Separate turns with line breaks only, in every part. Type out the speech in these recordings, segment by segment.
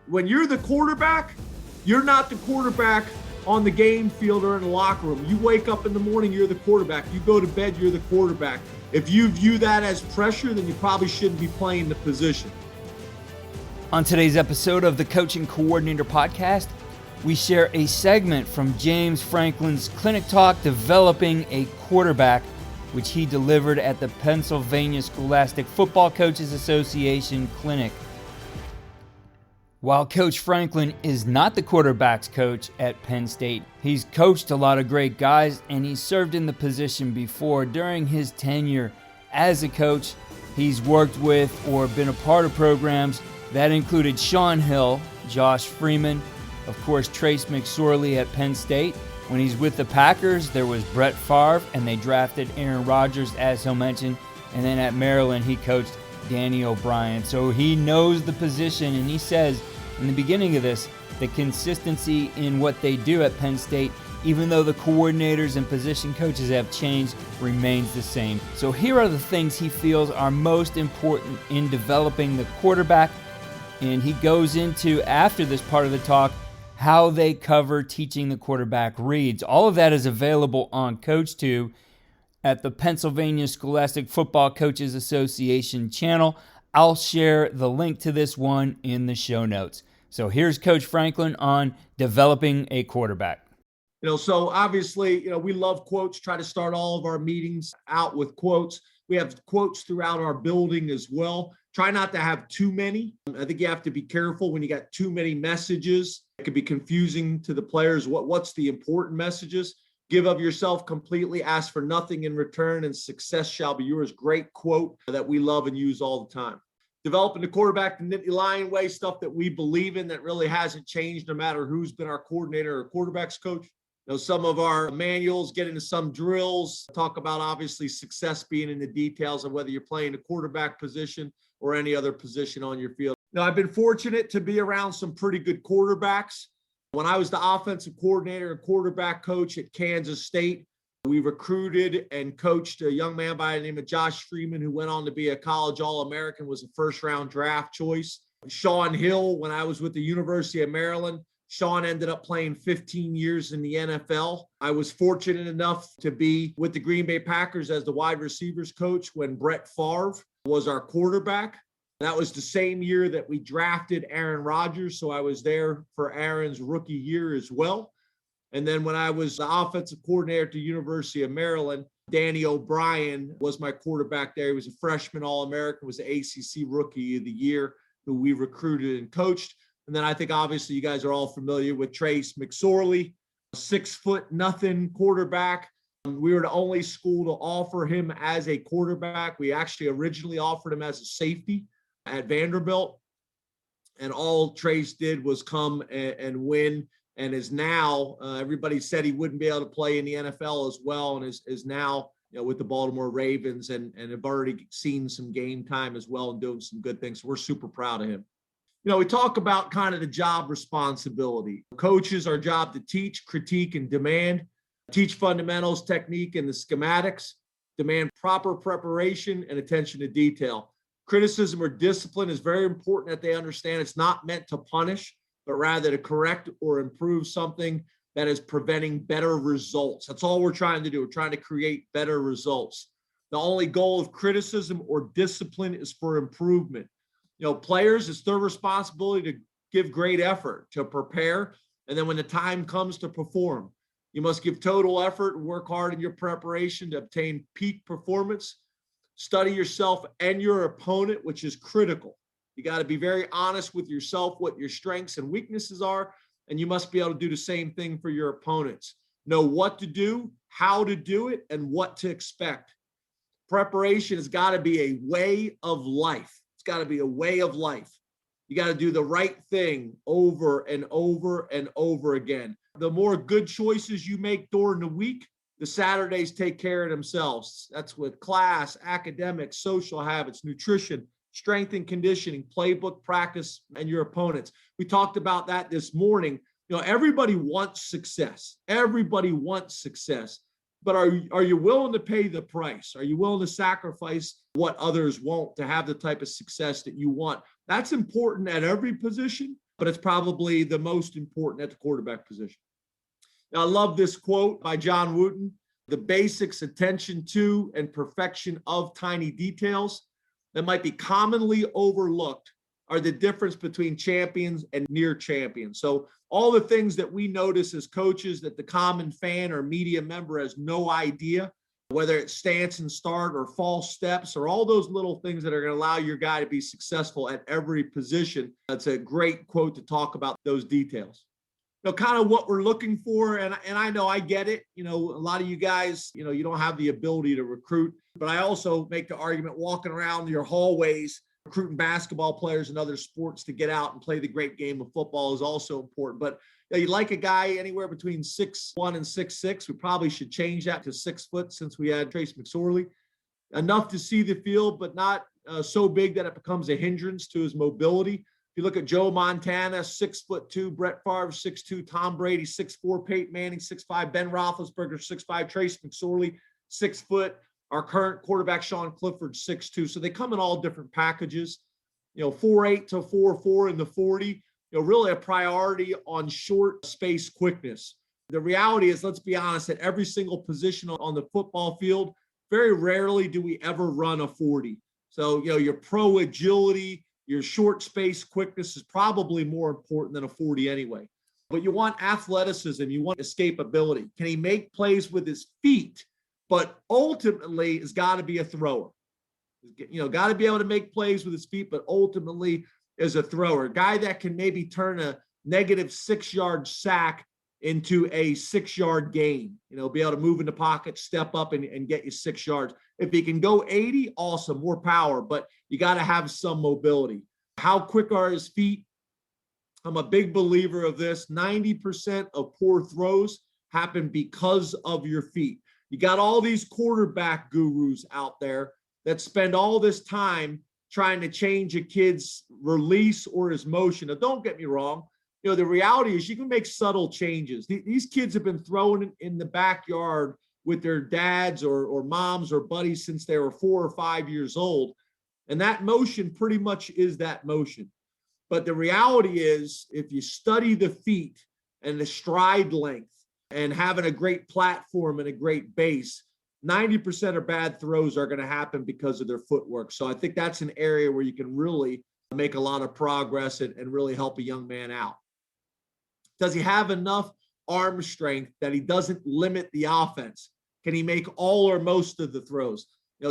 When you're the quarterback, you're not the quarterback on the game field or in the locker room. You wake up in the morning, you're the quarterback. You go to bed, you're the quarterback. If you view that as pressure, then you probably shouldn't be playing the position.
On today's episode of the Coaching Coordinator Podcast, we share a segment from James Franklin's Clinic Talk, Developing a Quarterback, which he delivered at the Pennsylvania Scholastic Football Coaches Association Clinic. While Coach Franklin is not the quarterback's coach at Penn State, he's coached a lot of great guys and he's served in the position before. During his tenure as a coach, he's worked with or been a part of programs that included Shaun Hill, Josh Freeman, of course Trace McSorley at Penn State. When he's with the Packers, there was Brett Favre, and they drafted Aaron Rodgers, as he'll mention. And then at Maryland, he coached Danny O'Brien. So he knows the position, and he says in the beginning of this, the consistency in what they do at Penn State, even though the coordinators and position coaches have changed, remains the same. So here are the things he feels are most important in developing the quarterback. And he goes into, after this part of the talk, how they cover teaching the quarterback reads. All of that is available on CoachTube at the Pennsylvania Scholastic Football Coaches Association channel. I'll share the link to this one in the show notes. So here's Coach Franklin on developing a quarterback.
So obviously, we love quotes, try to start all of our meetings out with quotes. We have quotes throughout our building as well. Try not to have too many. I think you have to be careful when you got too many messages. It could be confusing to the players. What's the important messages? Give of yourself completely, ask for nothing in return, and success shall be yours. Great quote that we love and use all the time. Developing the quarterback the Nittany Lion way, stuff that we believe in that really hasn't changed no matter who's been our coordinator or quarterbacks coach. Some of our manuals get into some drills, talk about obviously success being in the details of whether you're playing the quarterback position or any other position on your field. Now, I've been fortunate to be around some pretty good quarterbacks. When I was the offensive coordinator and quarterback coach at Kansas State, we recruited and coached a young man by the name of Josh Freeman, who went on to be a college All-American, was a first-round draft choice. Shaun Hill, when I was with the University of Maryland, Shaun ended up playing 15 years in the NFL. I was fortunate enough to be with the Green Bay Packers as the wide receivers coach when Brett Favre was our quarterback. That was the same year that we drafted Aaron Rodgers, so I was there for Aaron's rookie year as well. And then when I was the offensive coordinator at the University of Maryland, Danny O'Brien was my quarterback there. He was a freshman All-American, was the ACC Rookie of the Year, who we recruited and coached. And then I think obviously you guys are all familiar with Trace McSorley, 6'0" quarterback. We were the only school to offer him as a quarterback. We actually originally offered him as a safety at Vanderbilt. And all Trace did was come and win, and is now, everybody said he wouldn't be able to play in the NFL as well, and is now with the Baltimore Ravens and have already seen some game time as well and doing some good things. So we're super proud of him. We talk about kind of the job responsibility. Coaches, our job to teach, critique, and demand. Teach fundamentals, technique, and the schematics. Demand proper preparation and attention to detail. Criticism or discipline is very important that they understand it's not meant to punish, but rather to correct or improve something that is preventing better results. That's all we're trying to do. We're trying to create better results. The only goal of criticism or discipline is for improvement. Players, it's their responsibility to give great effort, to prepare, and then when the time comes to perform, you must give total effort and work hard in your preparation to obtain peak performance. Study yourself and your opponent, which is critical. You got to be very honest with yourself, what your strengths and weaknesses are, and you must be able to do the same thing for your opponents. Know what to do, how to do it, and what to expect. Preparation has got to be a way of life. It's got to be a way of life. You got to do the right thing over and over and over again. The more good choices you make during the week, the Saturdays take care of themselves. That's with class, academics, social habits, nutrition, strength and conditioning, playbook practice, and your opponents. We talked about that this morning. Everybody wants success. Everybody wants success. But are you willing to pay the price? Are you willing to sacrifice what others won't to have the type of success that you want? That's important at every position, but it's probably the most important at the quarterback position. Now, I love this quote by John Wooten: "The basics, attention to, and perfection of tiny details that might be commonly overlooked are the difference between champions and near champions." So all the things that we notice as coaches that the common fan or media member has no idea, whether it's stance and start or false steps or all those little things that are going to allow your guy to be successful at every position. That's a great quote to talk about those details. Kind of what we're looking for. And I know I get it. A lot of you guys, you don't have the ability to recruit, but I also make the argument walking around your hallways, recruiting basketball players and other sports to get out and play the great game of football is also important. But you like a guy anywhere between 6'1" and 6'6". We probably should change that to 6 foot since we had Trace McSorley. Enough to see the field, but not so big that it becomes a hindrance to his mobility. If you look at Joe Montana, 6'2", Brett Favre, 6'2", Tom Brady, 6'4", Peyton Manning, 6'5", Ben Roethlisberger, 6'5", Trace McSorley, 6 foot. Our current quarterback, Sean Clifford, 6'2". So they come in all different packages, 4'8" to 4'4" in the 40, really a priority on short space quickness. The reality is, let's be honest, at every single position on the football field, very rarely do we ever run a 40. So, your pro agility, your short space quickness is probably more important than a 40 anyway. But you want athleticism, you want escapability. Can he make plays with his feet? But ultimately, it's got to be a thrower. Got to be able to make plays with his feet, but ultimately is a thrower. A guy that can maybe turn a negative 6-yard sack into a 6-yard gain. Be able to move in the pocket, step up, and get you 6 yards. If he can go 80, awesome, more power, but you got to have some mobility. How quick are his feet? I'm a big believer of this. 90% of poor throws happen because of your feet. You got all these quarterback gurus out there that spend all this time trying to change a kid's release or his motion. Now, don't get me wrong. The reality is you can make subtle changes. These kids have been throwing in the backyard with their dads or moms or buddies since they were 4 or 5 years old. And that motion pretty much is that motion. But the reality is, if you study the feet and the stride length and having a great platform and a great base, 90% of bad throws are going to happen because of their footwork. So I think that's an area where you can really make a lot of progress and really help a young man out. Does he have enough arm strength that he doesn't limit the offense? Can he make all or most of the throws?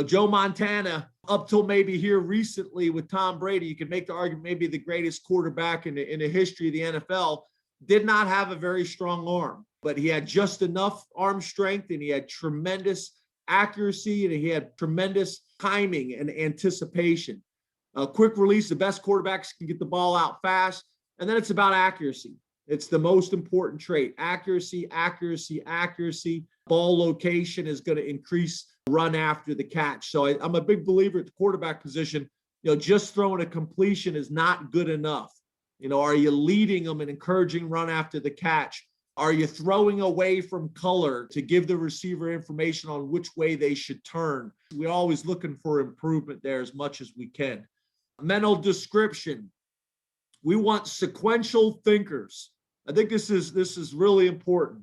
Joe Montana, up till maybe here recently with Tom Brady, you could make the argument maybe the greatest quarterback in the history of the NFL, did not have a very strong arm, but he had just enough arm strength and he had tremendous accuracy and he had tremendous timing and anticipation. Quick release, the best quarterbacks can get the ball out fast, and then it's about accuracy. It's the most important trait. Accuracy, accuracy, accuracy. Ball location is going to increase run after the catch. So I'm a big believer at the quarterback position. Just throwing a completion is not good enough. Are you leading them and encouraging run after the catch? Are you throwing away from color to give the receiver information on which way they should turn? We're always looking for improvement there as much as we can. Mental description. We want sequential thinkers. I think this is really important.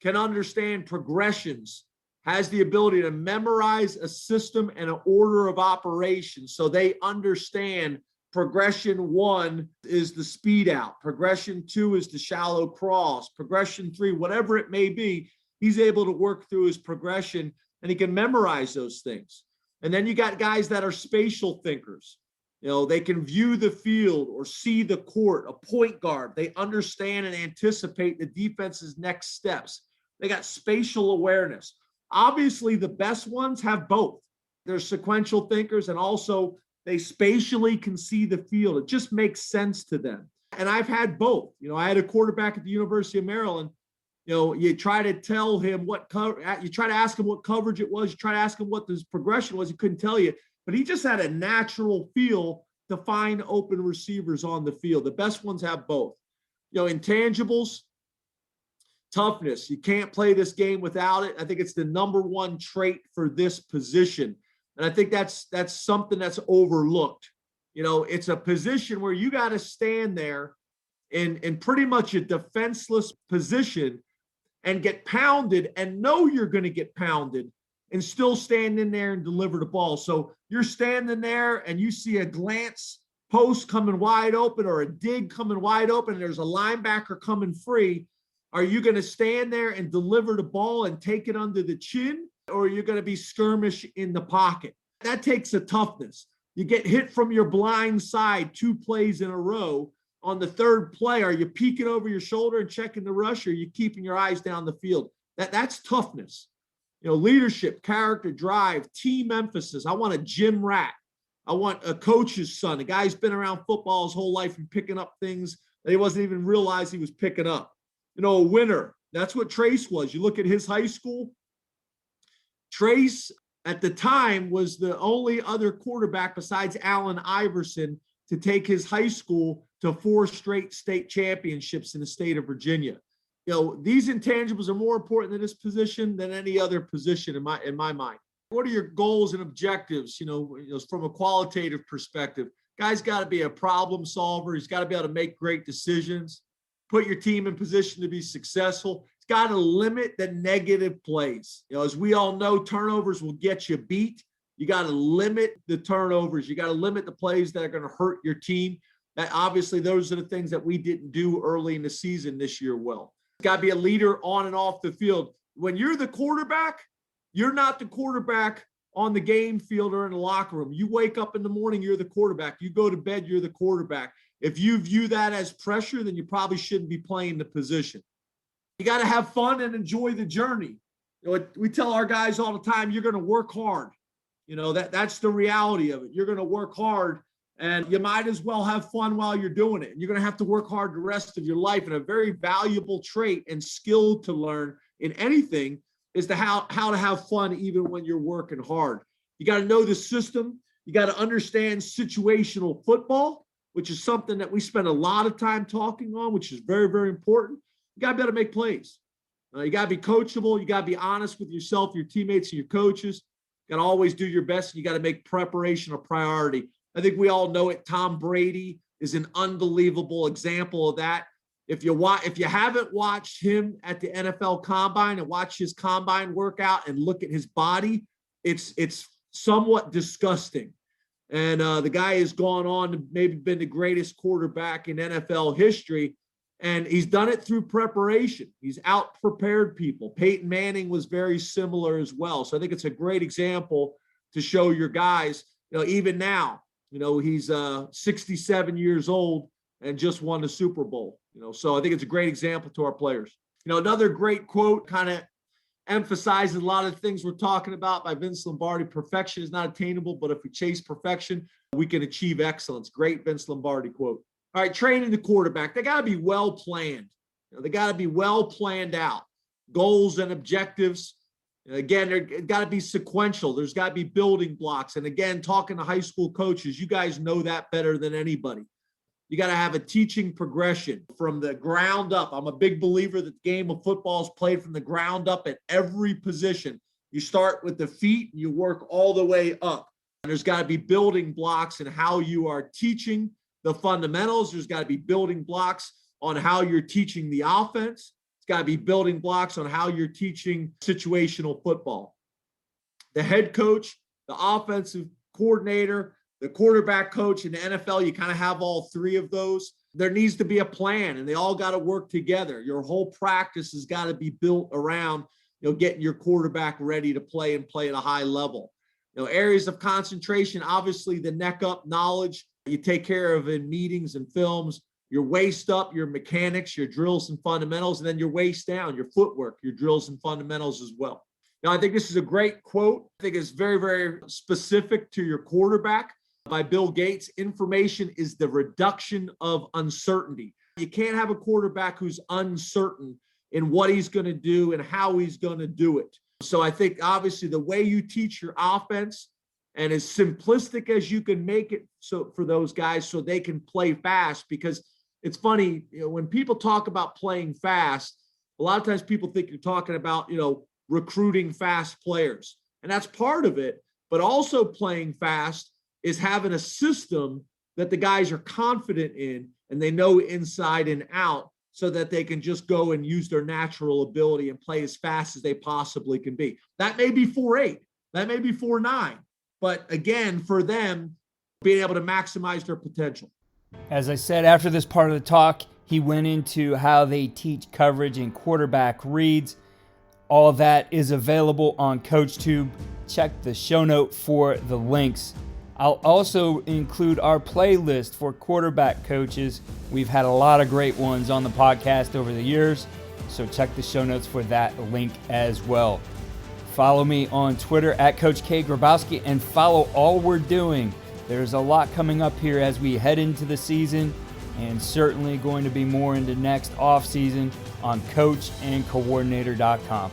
Can understand progressions, has the ability to memorize a system and an order of operations so they understand progression 1 is the speed out, progression 2 is the shallow cross, progression 3, whatever it may be, he's able to work through his progression and he can memorize those things. And then you got guys that are spatial thinkers. They can view the field or see the court, a point guard. They understand and anticipate the defense's next steps. They got spatial awareness. Obviously, the best ones have both. They're sequential thinkers and also they spatially can see the field. It just makes sense to them. And I've had both. I had a quarterback at the University of Maryland. You try to tell him you try to ask him what coverage it was. You try to ask him what his progression was. He couldn't tell you. But he just had a natural feel to find open receivers on the field. The best ones have both. Intangibles, toughness. You can't play this game without it. I think it's the number one trait for this position. And I think that's something that's overlooked. It's a position where you got to stand there in pretty much a defenseless position and get pounded and know you're going to get pounded and still stand in there and deliver the ball. So you're standing there and you see a glance post coming wide open or a dig coming wide open, and there's a linebacker coming free. Are you going to stand there and deliver the ball and take it under the chin, or are you going to be skirmish in the pocket? That takes a toughness. You get hit from your blind side 2 plays in a row. On the third play, are you peeking over your shoulder and checking the rush, or are you keeping your eyes down the field? That's toughness. Leadership, character, drive, team emphasis. I want a gym rat. I want a coach's son, a guy who's been around football his whole life and picking up things that he wasn't even realize he was picking up. A winner. That's what Trace was. You look at his high school. Trace, at the time, was the only other quarterback besides Allen Iverson to take his high school to 4 straight state championships in the state of Virginia. These intangibles are more important in this position than any other position in my mind. What are your goals and objectives, from a qualitative perspective? Guy's got to be a problem solver. He's got to be able to make great decisions, put your team in position to be successful. He's got to limit the negative plays. As we all know, turnovers will get you beat. You got to limit the turnovers. You got to limit the plays that are going to hurt your team. That obviously, those are the things that we didn't do early in the season this year well. Got to be a leader on and off the field. When you're the quarterback, you're not the quarterback on the game field or in the locker room. You wake up in the morning, you're the quarterback. You go to bed, you're the quarterback. If you view that as pressure, then you probably shouldn't be playing the position. You got to have fun and enjoy the journey. We tell our guys all the time, you're going to work hard. That's the reality of it. You're going to work hard, and you might as well have fun while you're doing it. And you're going to have to work hard the rest of your life. And a very valuable trait and skill to learn in anything is how to have fun even when you're working hard. You got to know the system. You got to understand situational football, which is something that we spend a lot of time talking on, which is very, very important. You got to be able to make plays. You got to be coachable. You got to be honest with yourself, your teammates, and your coaches. You got to always do your best. And you got to make preparation a priority. I think we all know it. Tom Brady is an unbelievable example of that. If you haven't watched him at the NFL Combine and watch his combine workout and look at his body, it's somewhat disgusting. And the guy has gone on to maybe been the greatest quarterback in NFL history, and he's done it through preparation. He's out-prepared people. Peyton Manning was very similar as well. So I think it's a great example to show your guys, even now, he's 67 years old and just won the Super Bowl. So I think it's a great example to our players. Another great quote kind of emphasizes a lot of the things we're talking about by Vince Lombardi. Perfection is not attainable, but if we chase perfection, we can achieve excellence. Great Vince Lombardi quote. All right, training the quarterback. They got to be well planned. They got to be well planned out. Goals and objectives. Again, they're got to be sequential. There's got to be building blocks. And again, talking to high school coaches, you guys know that better than anybody. You got to have a teaching progression from the ground up. I'm a big believer that the game of football is played from the ground up at every position. You start with the feet and you work all the way up. And there's got to be building blocks in how you are teaching the fundamentals. There's got to be building blocks on how you're teaching the offense. It's got to be building blocks on how you're teaching situational football. The head coach, the offensive coordinator, the quarterback coach in the NFL, you kind of have all 3 of those. There needs to be a plan, and they all got to work together. Your whole practice has got to be built around, getting your quarterback ready to play and play at a high level. Areas of concentration, obviously the neck up knowledge you take care of in meetings and films, your waist up, your mechanics, your drills and fundamentals, and then your waist down, your footwork, your drills and fundamentals as well. Now, I think this is a great quote. I think it's very, very specific to your quarterback. By Bill Gates, information is the reduction of uncertainty. You can't have a quarterback who's uncertain in what he's going to do and how he's going to do it. So I think obviously the way you teach your offense, and as simplistic as you can make it so for those guys so they can play fast, because it's funny, when people talk about playing fast, a lot of times people think you're talking about, recruiting fast players. And that's part of it, but also playing fast is having a system that the guys are confident in and they know inside and out so that they can just go and use their natural ability and play as fast as they possibly can be. That may be 4.8, that may be 4.9, but again, for them, being able to maximize their potential.
As I said, after this part of the talk, he went into how they teach coverage and quarterback reads. All that is available on CoachTube. Check the show note for the links. I'll also include our playlist for quarterback coaches. We've had a lot of great ones on the podcast over the years, so check the show notes for that link as well. Follow me on Twitter at Coach K. Grabowski and follow all we're doing. There's a lot coming up here as we head into the season, and certainly going to be more into next off season on coachandcoordinator.com.